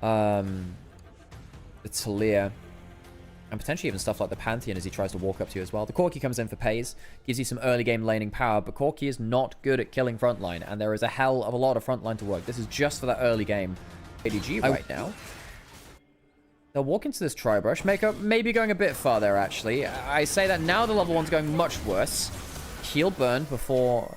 the Talia, and potentially even stuff like the Pantheon as he tries to walk up to you as well. The Corki comes in for Pays, gives you some early game laning power, but Corki is not good at killing frontline, and there is a hell of a lot of frontline to work. This is just for that early game. JDG right now. They'll walk into this Tri-Brush. Mako maybe going a bit far there, actually. I say that now the level 1's going much worse. Heal burn before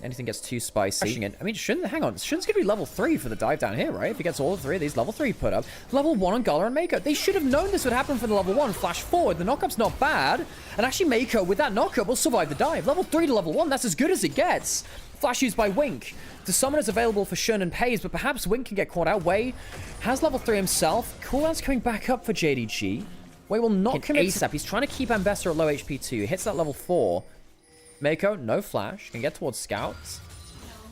anything gets too spicy. I mean, hang on. Shun's going to be level 3 for the dive down here, right? If he gets all 3 of these level 3 put up. Level 1 on Gala and Mako. They should have known this would happen for the level 1. Flash forward. The knockup's not bad. And actually, Mako, with that knockup, will survive the dive. Level 3 to level 1. That's as good as it gets. Flash used by Wink. The summon is available for Shun and Pays, but perhaps Wink can get caught out. Wei has level 3 himself. Cooldown's coming back up for JDG. Wei will not commit ASAP. He's trying to keep Ambassador at low HP too. Hits that level 4. Mako, no flash. Can get towards Scouts.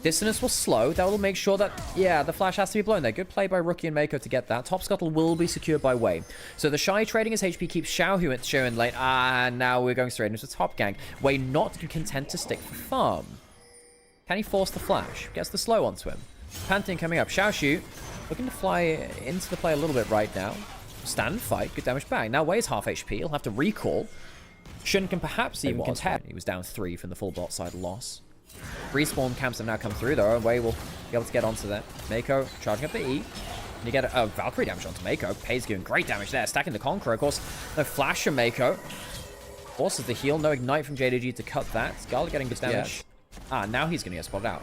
Dissonance will slow. That will make sure that, yeah, the flash has to be blown there. Good play by Rookie and Mako to get that. Top Scuttle will be secured by Wei. So the Shy trading his HP keeps Xiao in lane. And now we're going straight into the top gank. Wei not content to stick for farm. Can he force the flash? Gets the slow onto him. Pantheon coming up. Xiao looking to fly into the play a little bit right now. Stand and fight. Good damage back. Now Wei's half HP. He'll have to recall. Shun can perhaps even contest. He was down 3 from the full bot side loss. Respawn camps have now come through though, and Wei will be able to get onto that. Mako charging up the E. And you get a Valkyrie damage onto Mako. Pays doing great damage there. Stacking the Conqueror, of course. No flash from Mako. Forces the heal. No ignite from JDG to cut that. Gala getting good damage. Ah, now he's going to get spotted out.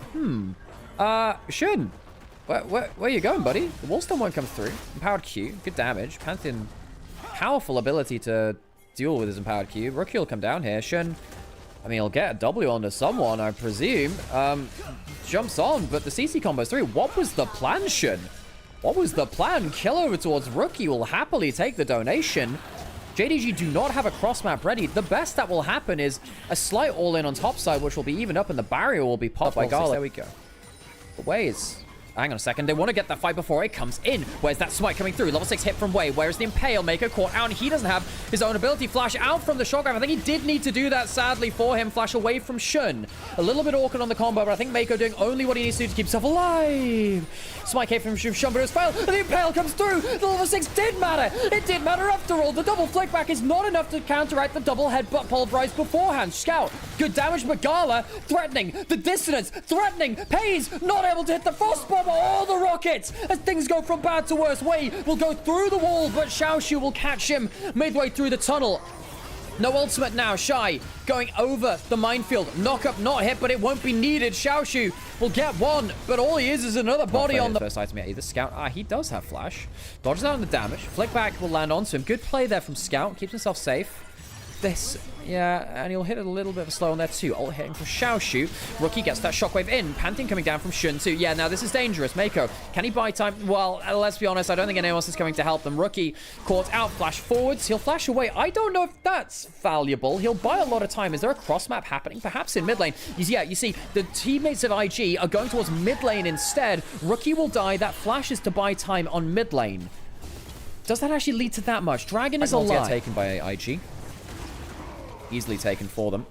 Shun. Where are you going, buddy? The Wallstone won't come through. Empowered Q. Good damage. Pantheon. Powerful ability to deal with his empowered Q. Rookie will come down here. Shun, I mean, he'll get a W onto someone, I presume. Jumps on, but the CC combo's through. What was the plan, Shun? What was the plan? Kill over towards Rookie will happily take the donation. JDG do not have a cross map ready. The best that will happen is a slight all-in on top side, which will be even up, and the barrier will be popped by Gala. There we go. The Wei is... Hang on a second. They want to get that fight before it comes in. Where's that smite coming through? Level 6 hit from Wei. Where's the Impale? Mako caught out, and he doesn't have his own ability. Flash out from the shotgun. I think he did need to do that, sadly, for him. Flash away from Shun. A little bit awkward on the combo, but I think Mako doing only what he needs to do to keep himself alive. Smite came from Shun, but it was failed. And the Impale comes through. The level 6 did matter. It did matter after all. The double flick back is not enough to counteract the double headbutt pulverized beforehand. Scout, good damage, but Gala threatening. The dissonance, threatening. Pays, not able to hit the frost bomb. All the rockets. As things go from bad to worse, Wei will go through the wall, but Xiao will catch him midway through the tunnel. No ultimate now. Shy going over the minefield. Knockup not hit, but it won't be needed. Xiao will get one, but all he is another body on the first item yet. Either Scout. Ah, he does have flash. Dodges out on the damage. Flick back will land onto him. Good play there from Scout. Keeps himself safe. This, yeah, and he'll hit it a little bit of a slow on there too. Ult hitting for Xiao. Rookie gets that shockwave in. Pantheon coming down from Shun too. Yeah, now this is dangerous. Mako, can he buy time? Well, let's be honest, I don't think anyone else is coming to help them. Rookie caught out, flash forwards. He'll flash away. I don't know if that's valuable. He'll buy a lot of time. Is there a cross map happening? Perhaps in mid lane. Yeah, you see, the teammates of IG are going towards mid lane instead. Rookie will die. That flash is to buy time on mid lane. Does that actually lead to that much? Dragon is alive. Taken by IG. Easily taken for them.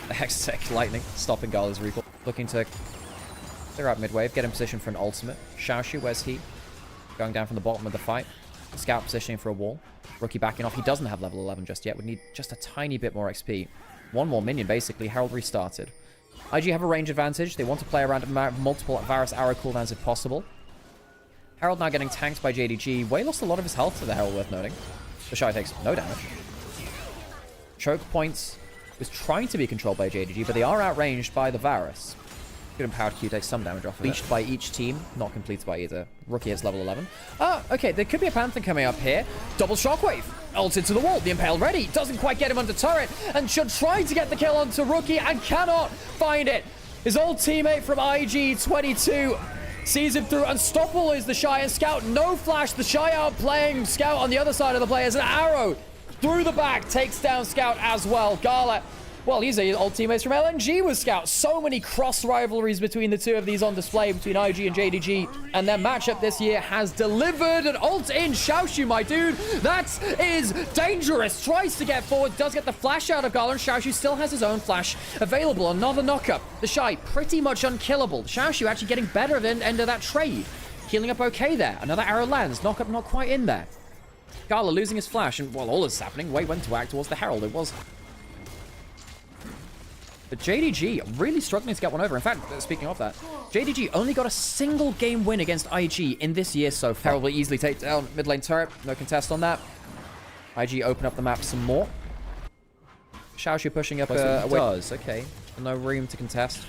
The Hextech Lightning stopping Gala's recall. Looking to clear out mid-wave, get in position for an ultimate. Xiao, where's he? Going down from the bottom of the fight. Scout positioning for a wall. Rookie backing off. He doesn't have level 11 just yet. Would need just a tiny bit more XP. One more minion, basically. Herald restarted. IG have a range advantage. They want to play around multiple Varus arrow cooldowns if possible. Herald now getting tanked by JDG. Wei lost a lot of his health to the Herald, worth noting. The Shy takes no damage. Choke points was trying to be controlled by JDG, but they are outranged by the Varus. Good empowered Q takes some damage off of it. Leashed by each team, not completed by either. Rookie has level 11. Ah, okay, there could be a Panther coming up here. Double shockwave. Ulted to the wall. The Impale ready. Doesn't quite get him under turret. And should try to get the kill onto Rookie and cannot find it. His old teammate from IG22 sees him through. Unstoppable is the Shy and Scout. No flash. The Shy outplaying Scout on the other side of the play as an arrow through the back takes down Scout as well. Gala, well, he's an old teammates from LNG with Scout. So many cross rivalries between the two of these on display between IG and JDG. And their matchup this year has delivered an ult in Xiao, my dude. That is dangerous. Tries to get forward, does get the flash out of Gala, and Xiao still has his own flash available. Another knockup. The Shy, pretty much unkillable. Xiao actually getting better at the end of that trade. healing up okay there. Another arrow lands. Knock up not quite in there. Gala losing his flash, and while all this is happening, Wei went to act towards the Herald. It was... But JDG really struggling to get one over. In fact, speaking of that, JDG only got a single game win against IG in this year so far. Herald will easily take down mid lane turret. No contest on that. IG open up the map some more. Xiaoshu pushing up a does. Okay. No room to contest.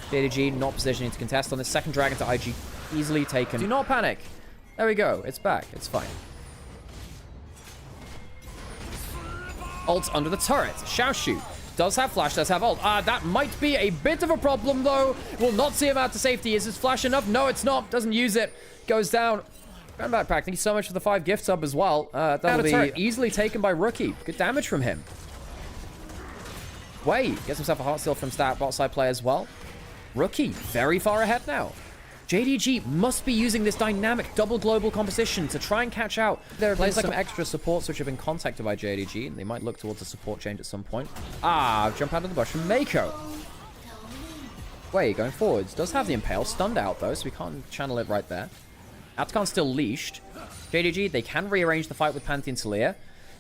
JDG not positioning to contest on this second dragon to IG. Easily taken. Do not panic. There we go. It's back. It's fine. Ult under the turret. Xiaoshu does have flash, does have ult. That might be a bit of a problem, though. Will not see him out to safety. Is his flash enough? No, it's not. Doesn't use it. Goes down. Grand backpack. Thank you so much for the 5 gift sub as well. That'll be easily taken by Rookie. Good damage from him. Wei gets himself a heart steal from bot side play as well. Rookie very far ahead now. JDG must be using this dynamic double global composition to try and catch out. There are players like some extra supports which have been contacted by JDG, and they might look towards a support change at some point. Jump out of the bush from Mako. Wei going forwards. Does have the impale. Stunned out though, so we can't channel it right there. Atkan still leashed. JDG, they can rearrange the fight with Pantheon Talia.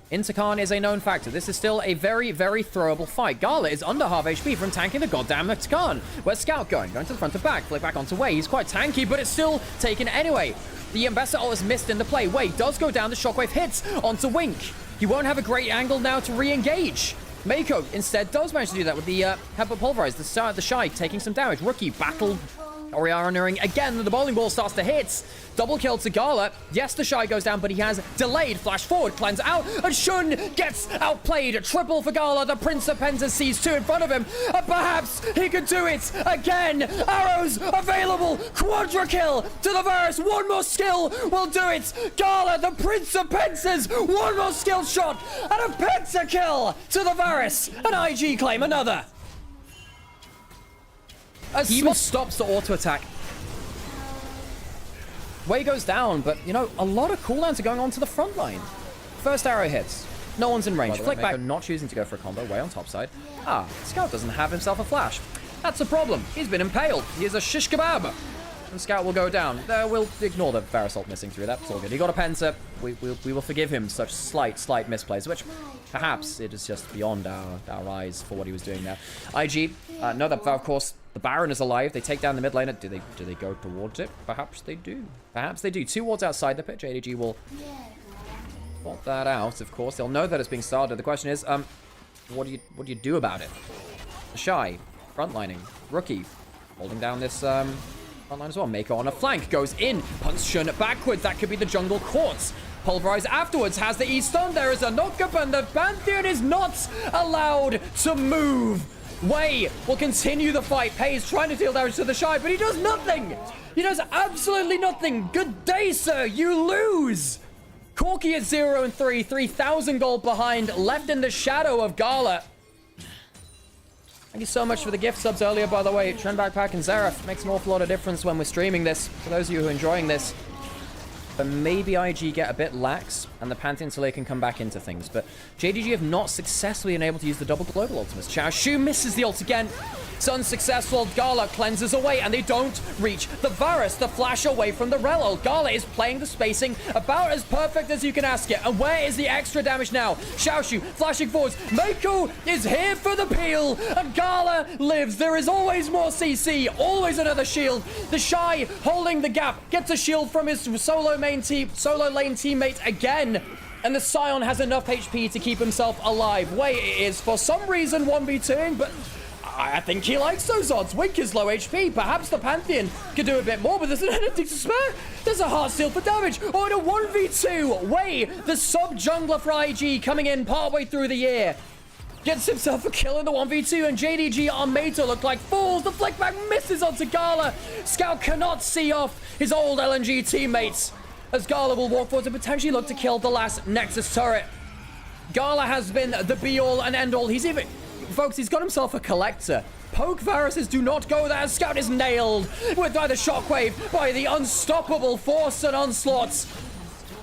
Intercon is a known factor. This is still a very, very throwable fight. Gala is under half HP from tanking the goddamn Intercon. Where's Scout going? Going to the front to back. Flick back onto Wei. He's quite tanky, but it's still taken anyway. The Ambassador ult is missed in the play. Wei does go down. The shockwave hits onto Wink. He won't have a great angle now to re-engage. Mako instead does manage to do that with the Headbutt Pulverize. The Shy taking some damage. Rookie battle. Oriara nearing again. The bowling ball starts to hit. Double kill to Gala. Yes, the Shy goes down, but he has delayed. Flash forward, cleanse out, and Shun gets outplayed. Triple for Gala. The Prince of Pentas sees 2 in front of him. And perhaps he could do it again. Arrows available. Quadra kill to the Varus. One more skill will do it. Gala, the Prince of Pentas. One more skill shot. And a Pentakill to the Varus. An IG claim another. He even stops the auto attack. Wei goes down, but, you know, a lot of cooldowns are going on to the front line. First arrow hits. No one's in range. Flick back. Not choosing to go for a combo. Wei on top side. Scout doesn't have himself a flash. That's a problem. He's been impaled. He is a shish kebab. And Scout will go down. We'll ignore the Varus ult missing through. That's all good. He got a Penta. We will forgive him such slight misplays, which perhaps it is just beyond our eyes for what he was doing there. IG, know that, of course, the Baron is alive. They take down the mid laner. Do they go towards it? Perhaps they do. Perhaps they do. 2 wards outside the pit. JDG will spot that out, of course. They'll know that it's being started. The question is, what do you do about it? The Shy, frontlining. Rookie, holding down this frontline as well. Mako on a flank, goes in, punts Shun backwards. That could be the jungle quartz. Pulverize afterwards, has the E-stun. There is a knockup, and the Pantheon is not allowed to move. Wei will continue the fight. Pays trying to deal damage to the Shy, but he does nothing. He does absolutely nothing. Good day, sir. You lose. Corki at 0-3, 3,000 gold behind, left in the shadow of Gala. Thank you so much for the gift subs earlier, by the way. Trend Backpack and Zareth makes an awful lot of difference when we're streaming this. For those of you who are enjoying this, but maybe IG get a bit lax, and the Pantheon Talia can come back into things. But JDG have not successfully been able to use the double global ultimates. Xiaoshu misses the ult again. It's unsuccessful. Gala cleanses away, and they don't reach the Varus. The flash away from the Rel ult. Gala is playing the spacing about as perfect as you can ask it. And where is the extra damage now? Xiaoshu flashing forwards. Mako is here for the peel, and Gala lives. There is always more CC, always another shield. The Shy holding the gap, gets a shield from his solo lane teammate again. And the Scion has enough HP to keep himself alive. Wei is, for some reason, 1v2ing, but I think he likes those odds. Wink is low HP. Perhaps the Pantheon could do a bit more, but there's anything to spare. There's a heart steal for damage. Oh, and a 1v2. Wei, the sub-jungler for IG, coming in partway through the year. Gets himself a kill in the 1v2, and JDG are made to look like fools. The flick back misses onto Gala. Scout cannot see off his old LNG teammates, as Gala will walk forward to potentially look to kill the last Nexus turret. Gala has been the be-all and end-all. Folks, he's got himself a collector. Poke Varuses do not go there. Scout is nailed by the shockwave, by the unstoppable force and onslaughts.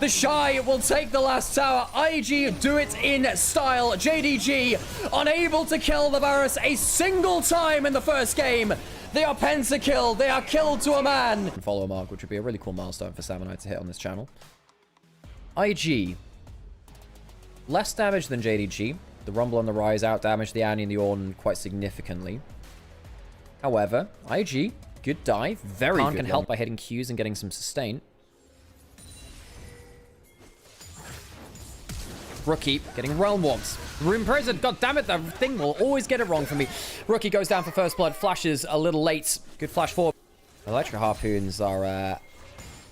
The Shy will take the last tower. IG do it in style. JDG unable to kill the Varus a single time in the first game. They are Pentakill. They are killed to a man. Follow mark, which would be a really cool milestone for Samurai to hit on this channel. IG. Less damage than JDG. The Rumble and the Rise out-damaged the Annie and the Ornn quite significantly. However, IG, good dive. Very good. Can help by hitting Qs and getting some sustain. Rookie getting Realm Warps. Room Prison. God damn it, that thing will always get it wrong for me. Rookie goes down for first blood. Flashes a little late. Good flash forward. Electric Harpoons are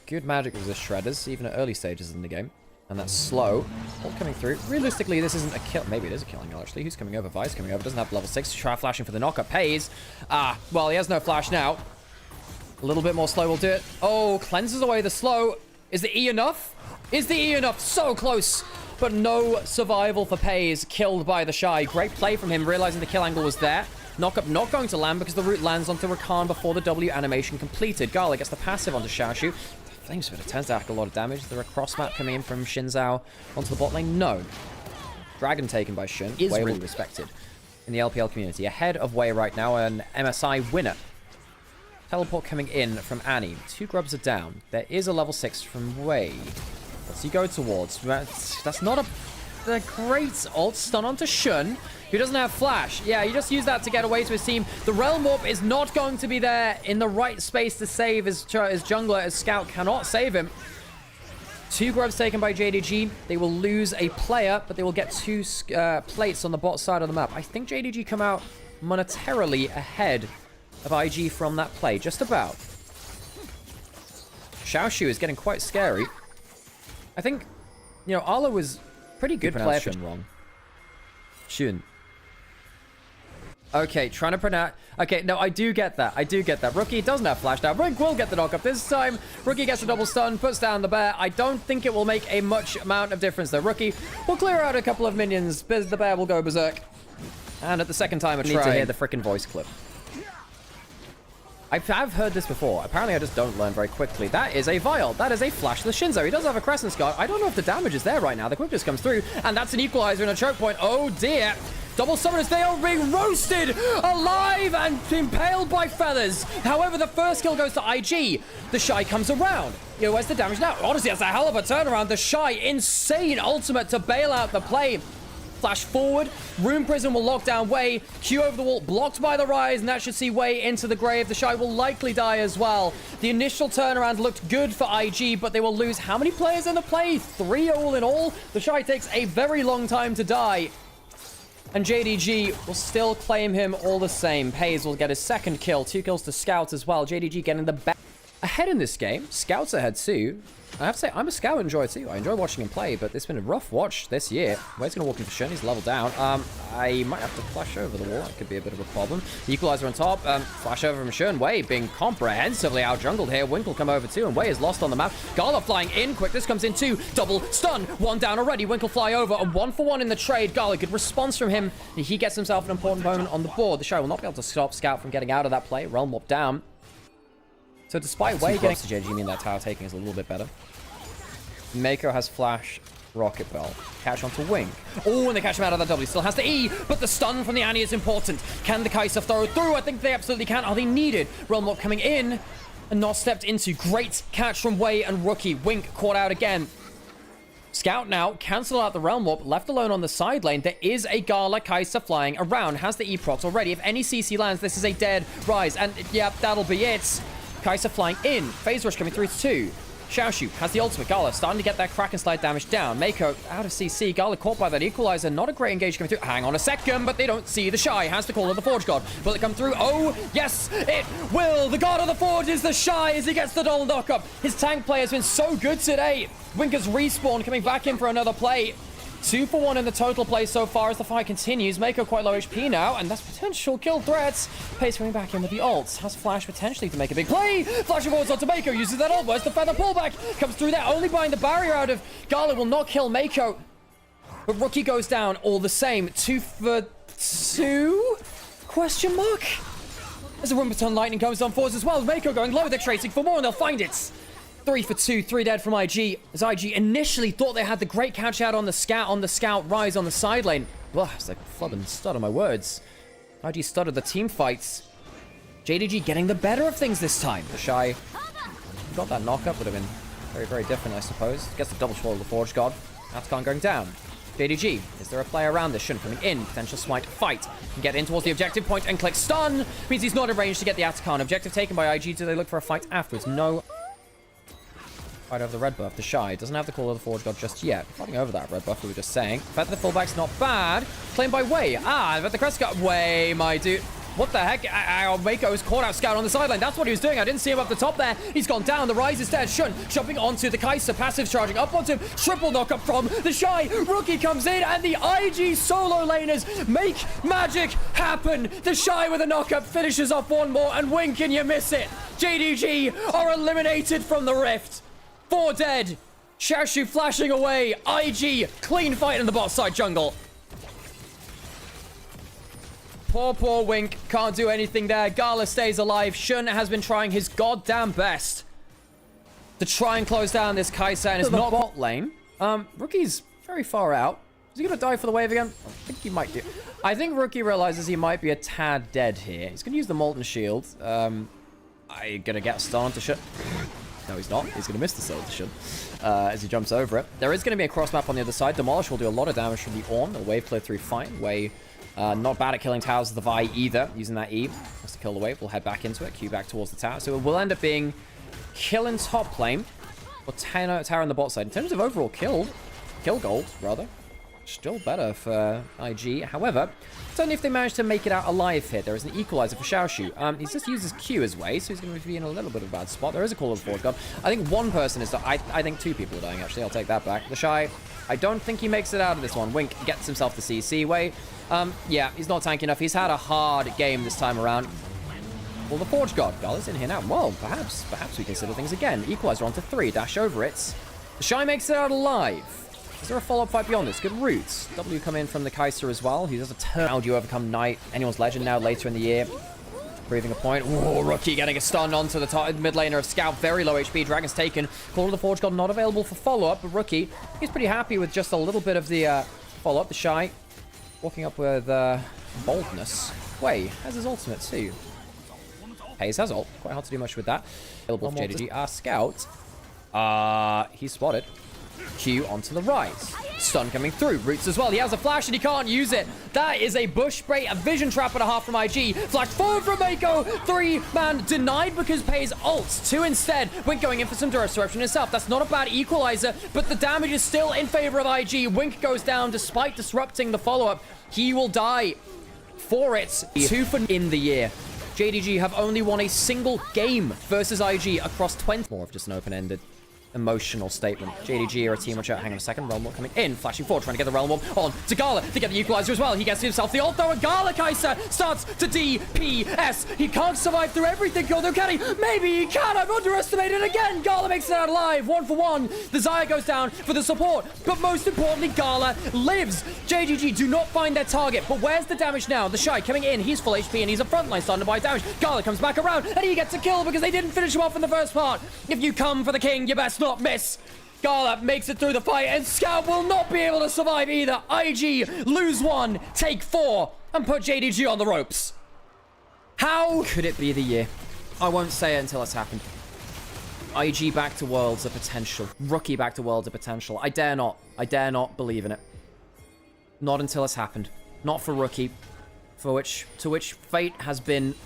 good magic resist shredders, even at early stages in the game. And that's slow. All coming through. Realistically, this isn't a kill. Maybe it is a killing, actually. Who's coming over? Vice coming over. Doesn't have level 6. Try flashing for the knockup. Pays. Well, he has no flash now. A little bit more slow will do it. Oh, cleanses away the slow. Is the E enough? Is the E enough? So close. But no survival for Pays. Killed by the Shy. Great play from him, realizing the kill angle was there. Knockup not going to land because the root lands onto Rakan before the W animation completed. Gala gets the passive onto Xiaoshu. Flamespitter turns out a lot of damage. Is there a cross map coming in from Xin Zhao onto the bot lane? No. Dragon taken by Shin. Is really respected in the LPL community. Ahead of Wei right now, an MSI winner. Teleport coming in from Annie. 2 grubs are down. There is a level 6 from Wei. What's he go towards? That's not a great ult. Stun onto Shun, who doesn't have flash. Yeah, he just used that to get away to his team. The Realm Warp is not going to be there in the right space to save his jungler, as Scout cannot save him. 2 grubs taken by JDG. They will lose a player, but they will get 2 plates on the bot side of the map. I think JDG come out monetarily ahead of IG from that play. Just about. Xiaoshu is getting quite scary. I think, you know, Arlo was pretty good player for wrong. Shun. Okay, trying to pronounce... Okay, no, I do get that. I do get that. Rookie doesn't have flash now. Rink will get the knock up this time. Rookie gets a double stun, puts down the bear. I don't think it will make a much amount of difference, though. Rookie will clear out a couple of minions. The bear will go berserk. And at the second time, I need to hear the frickin' voice clip. I've heard this before. Apparently, I just don't learn very quickly. That is a Vial. That is a flash to the Shinzo. He does have a Crescent Scar. I don't know if the damage is there right now. The quickness comes through, and that's an equalizer and a choke point. Oh, dear. Double summoners, they are being roasted alive and impaled by feathers. However, the first kill goes to IG. The Shy comes around. You know, where's the damage now? Honestly, that's a hell of a turnaround. The Shy, insane ultimate to bail out the play. Flash forward. Rune Prison will lock down Wei. Q over the wall, blocked by the Rise, and that should see Wei into the grave. The Shy will likely die as well. The initial turnaround looked good for IG, but they will lose how many players in the play? 3 all in all. The Shy takes a very long time to die. And JDG will still claim him all the same. Pays will get his second kill. 2 kills to Scout as well. JDG getting the back ahead in this game. Scout's ahead too. I have to say, I'm a Scout enjoyer too. I enjoy watching him play, but it's been a rough watch this year. Where's going to walk in for Shun? He's leveled down. I might have to flash over the wall. That could be a bit of a problem. The Equalizer on top. Flash over from Shun. Wei being comprehensively out-jungled here. Wink will come over too, and Wei is lost on the map. Gala flying in quick. This comes in too. Double stun. 1 down already. Wink will fly over, and 1-for-1 in the trade. Gala, good response from him. He gets himself an important moment on the board. The Shy will not be able to stop Scout from getting out of that play. Realm Warp down. So despite Wei getting to JDG, mean that tower taking is a little bit better. Mako has flash, rocket bell, catch onto Wing. Oh, and they catch him out of that W. Still has the E, but the stun from the Annie is important. Can the Kai'Sa throw it through? I think they absolutely can. Are they needed? Realm Warp coming in and not stepped into. Great catch from Wei and Rookie. Wink caught out again. Scout now, cancel out the Realm Warp, left alone on the side lane. There is a Gala Kai'Sa flying around. Has the E-procs already. If any CC lands, this is a dead Rise. And yeah, that'll be it. Kai'Sa flying in. Phase Rush coming through to 2. Xiaoshu has the ultimate. Gala starting to get that Kraken Slide damage down. Mako out of CC. Gala caught by that Equalizer. Not a great engage coming through. Hang on a second, but they don't see the Shy. Has the call of the Forge God. Will it come through? Oh, yes, it will. The God of the Forge is the Shy as he gets the double knock-up. His tank play has been so good today. Winker's respawn coming back in for another play. 2-for-1 in the total play so far as the fight continues. Mako quite low HP now, and that's potential kill threats. Pace coming back in with the ults. Has flash potentially to make a big play. Flashing forwards onto Mako, uses that ult. Where's the feather pullback? Comes through there, only buying the barrier out of Gala. Will not kill Mako. But Rookie goes down all the same. 2-for-2? Question mark? As a Wimbledon Lightning comes on forwards as well. Mako going low, they're tracing for more, and they'll find it. 3-for-2, 3 dead from IG. As IG initially thought they had the great catch out on the scout Rise on the side lane. Well, it's like flub and stutter my words. IG stuttered the team fights. JDG getting the better of things this time. The Shy got that knockup, would have been very, very different, I suppose. Gets the double swallow of the Forge God. Atacon going down. JDG, is there a player around this? Shun coming in. Potential smite fight. Can get in towards the objective point and click stun. Means he's not in range to get the Atacon. Objective taken by IG. Do they look for a fight afterwards? No. Fight over the red buff. The Shy doesn't have the call of the Forge God just yet. Fighting over that red buff we were just saying. Feather the fullback's not bad. Claimed by Wei. But the crest got Wei, my dude. What the heck? Mako is caught out scout on the sideline. That's what he was doing. I didn't see him up the top there. He's gone down. The Rise is dead. Shun jumping onto the Kai'Sa. Passive charging up onto him. Triple knockup from the Shy. Rookie comes in and the IG solo laners make magic happen. The Shy with a knockup finishes off one more and wink and you miss it. JDG are eliminated from the Rift. 4 dead. Xiaoshu flashing away. IG clean fight in the bot side jungle. Poor Wink. Can't do anything there. Gala stays alive. Shun has been trying his goddamn best to try and close down this Kai'Sa, and it's not bot lane. Rookie's very far out. Is he going to die for the wave again? I think he might do. I think Rookie realizes he might be a tad dead here. He's going to use the Molten Shield. I'm going to get stunned to Shun. No, he's not. He's going to miss the soul to Shun as he jumps over it. There is going to be a cross map on the other side. Demolish will do a lot of damage from the Ornn. The wave clear through fine. Wei not bad at killing towers of the Vi either, using that E. Has to kill the wave. We'll head back into it. Q back towards the tower. So it will end up being kill in top lane, or tower on the bot side. In terms of overall kill gold, rather, still better for IG. However, it's only if they manage to make it out alive here. There is an equalizer for Xiaoshu. He's just used his Q as way, so he's going to be in a little bit of a bad spot. There is a call of the Forge God. I think one person is... I think 2 people are dying, actually. I'll take that back. The Shy, I don't think he makes it out of this one. Wink gets himself the CC way. Yeah, he's not tanky enough. He's had a hard game this time around. Well, the Forge God. Gala's in here now. Well, perhaps we consider things again. Equalizer onto 3. Dash over it. The Shy makes it out alive. Is there a follow-up fight beyond this? Good roots. W come in from the Kai'Sa as well. He does a turn. How do you overcome Knight? Anyone's Legend now later in the year. Proving a point. Whoa, Rookie getting a stun onto the top mid laner of Scout. Very low HP. Dragon's taken. Call of the Forge God not available for follow-up, but Rookie, he's pretty happy with just a little bit of the follow-up. The Shy walking up with boldness. Wei has his ultimate too. Hayes has ult. Quite hard to do much with that. Available for JDG. Scout. He's spotted. Q onto the Rise. Stun coming through. Roots as well. He has a flash and he can't use it. That is a bush spray, a vision trap and a half from IG. Flash forward from Mako. 3-man denied because Pays ults. 2 instead. Wink going in for some disruption himself. That's not a bad equalizer, but the damage is still in favor of IG. Wink goes down despite disrupting the follow-up. He will die for it. 2 for in the year. JDG have only won a single game versus IG across 20. More of just an open-ended emotional statement. JDG are a team which are... Hang on a second. Realm Warp coming in. Flashing forward, trying to get the Realm Warp on to Gala to get the equalizer as well. He gets himself the ult, though, and Gala Kai'Sa starts to DPS. He can't survive through everything, though, can he? Maybe he can. I've underestimated again. Gala makes it out alive. 1 for 1. The Xayah goes down for the support, but most importantly, Gala lives. JDG do not find their target, but where's the damage now? The Shy coming in. He's full HP, and he's a frontline starting to buy damage. Gala comes back around, and he gets a kill because they didn't finish him off in the first part. If you come for the king, you best not miss. Gala makes it through the fight, and Scout will not be able to survive either. IG lose 1, take 4, and put JDG on the ropes. How could it be the year? I won't say it until it's happened. IG back to Worlds of potential. Rookie back to Worlds of potential. I dare not believe in it. Not until it's happened. Not for Rookie, to which fate has been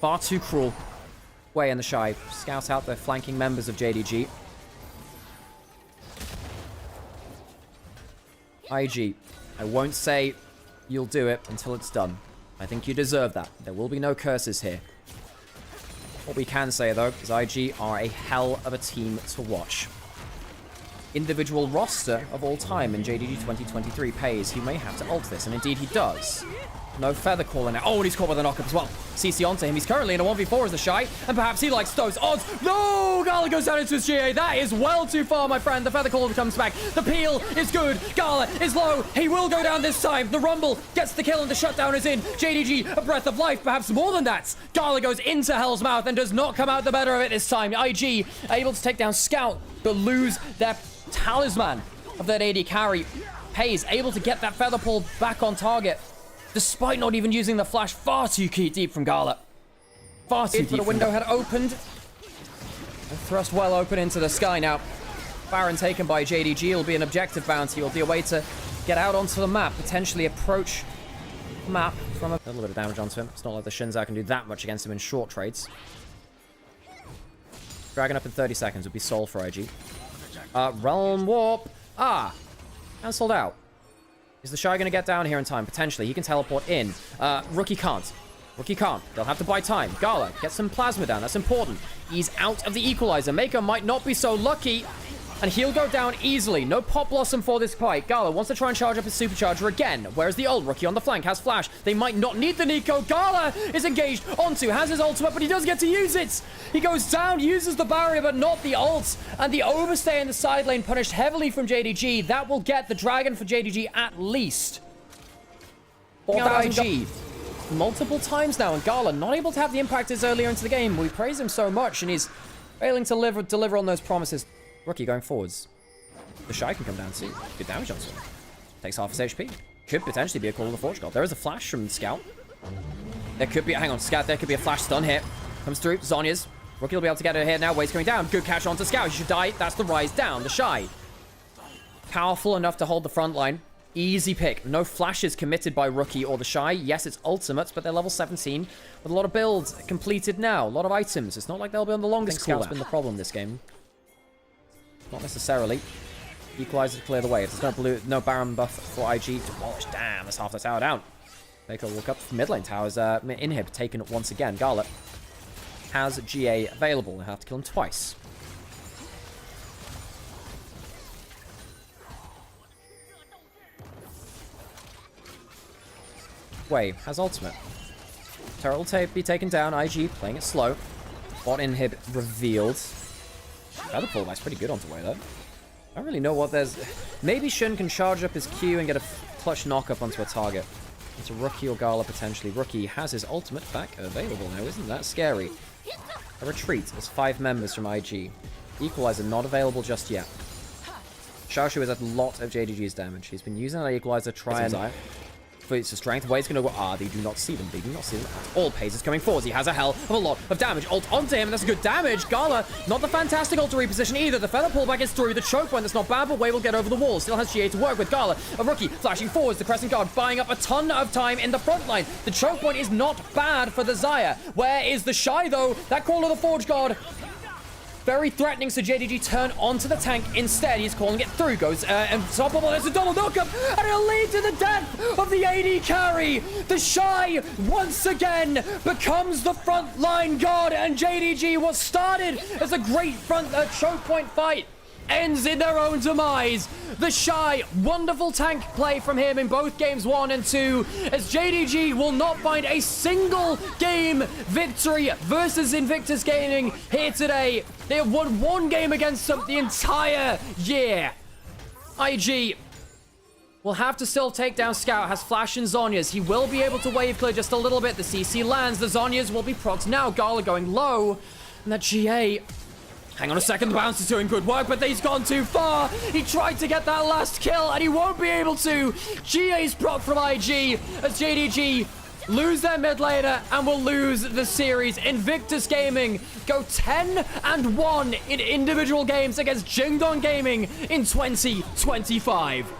far too cruel. Wei and the Shy scout out the flanking members of JDG. IG, I won't say you'll do it until it's done. I think you deserve that. There will be no curses here. What we can say, though, is IG are a hell of a team to watch. Individual roster of all time in JDG 2023 Pays. He may have to ult this, and indeed he does. No feather calling out. Oh, and he's caught with a knockup as well. CC onto him. He's currently in a 1v4 as the Shy, and perhaps he likes those odds. No! Gala goes down into his GA. That is well too far, my friend. The feather call comes back. The peel is good. Gala is low. He will go down this time. The Rumble gets the kill, and the shutdown is in. JDG, a breath of life, perhaps more than that. Gala goes into Hell's Mouth and does not come out the better of it this time. IG able to take down Scout, but lose their talisman of that AD carry. Pays able to get that feather pull back on target, despite not even using the flash. Far too deep from Gala. far too deep. The window had opened. And thrust well open into the sky now. Baron taken by JDG. It'll be an objective bounty. It'll be a way to get out onto the map, potentially approach the map from a little bit of damage onto him. It's not like the Shinzao can do that much against him in short trades. Dragon up in 30 seconds would be soul for IG. Realm Warp. Cancelled out. Is the Shy going to get down here in time? Potentially. He can teleport in. Rookie can't. Rookie can't. They'll have to buy time. Gala, get some plasma down. That's important. He's out of the equalizer. Maker might not be so lucky. And he'll go down easily. No Pop Blossom for this fight. Gala wants to try and charge up his Supercharger again. Whereas the old Rookie on the flank has Flash. They might not need the Nico. Gala is engaged onto, has his ultimate, but he does get to use it. He goes down, uses the barrier, but not the ult. And the overstay in the side lane punished heavily from JDG. That will get the Dragon for JDG at least. IG multiple times now, and Gala not able to have the impact as earlier into the game. We praise him so much, and he's failing to deliver on those promises. Rookie going forwards. The Shy can come down too. Good damage on him. Takes half his HP. Could potentially be a Call of the Forge God. There is a flash from Scout. There could be, hang on, Scout, there could be a flash stun here. Comes through, Zonya's. Rookie will be able to get her here now. Wade's going down. Good catch onto Scout. He should die. That's the rise down. The Shy. Powerful enough to hold the front line. Easy pick. No flashes committed by Rookie or the Shy. Yes, it's ultimates, but they're level 17 with a lot of builds completed now. A lot of items. It's not like they'll be on the longest cooldown. Scout's been the problem this game. Not necessarily. Equalizer to clear the way. If there's no Baron buff for IG, demolish. Damn, that's half the tower down. Baker walk up. Mid lane towers. Inhib taken once again. Gala has GA available. They have to kill him twice. Wave has ultimate. Turret will be taken down. IG playing it slow. Bot inhib revealed. The other pullback's pretty good onto Way though. I don't really know what there's. Maybe Shun can charge up his Q and get a clutch knock-up onto a target. It's a Rookie or Gala potentially. Rookie has his ultimate back available now. Isn't that scary? A retreat as 5 members from IG. Equalizer not available just yet. Xiaoshu has had a lot of JDG's damage. He's been using that Equalizer to try and for strength. Wade's going to go. They do not see them. They do not see them at all. Pace is coming forwards. He has a hell of a lot of damage. Ult onto him, and that's good damage. Gala, not the fantastic ult to reposition either. The feather pullback is through. The choke point, that's not bad, but Wade will get over the wall. Still has GA to work with. Gala, a Rookie, flashing forwards. The Crescent Guard buying up a ton of time in the front line. The choke point is not bad for the Xayah. Where is the Shy, though? That Call of the Forge God. Very threatening, so JDG turn onto the tank instead. He's calling it through. Goes unstoppable. There's a double knockup, and it'll lead to the death of the AD carry. The Shy once again becomes the front line god, and JDG, what started as a great front choke point fight, ends in their own demise. The Shy, wonderful tank play from him in both games 1 and 2, as JDG will not find a single game victory versus Invictus Gaming here today. They have won 1 game against them the entire year. IG will have to still take down Scout, has Flash and Zonya's. He will be able to wave clear just a little bit. The CC lands, the Zonya's will be procced now. Gala going low, and that GA... Hang on a second, the bounce is doing good work, but he's gone too far. He tried to get that last kill, and he won't be able to. GA's proc from IG as JDG lose their mid laner and will lose the series. Invictus Gaming go 10-1 in individual games against Gen.G Gaming in 2025.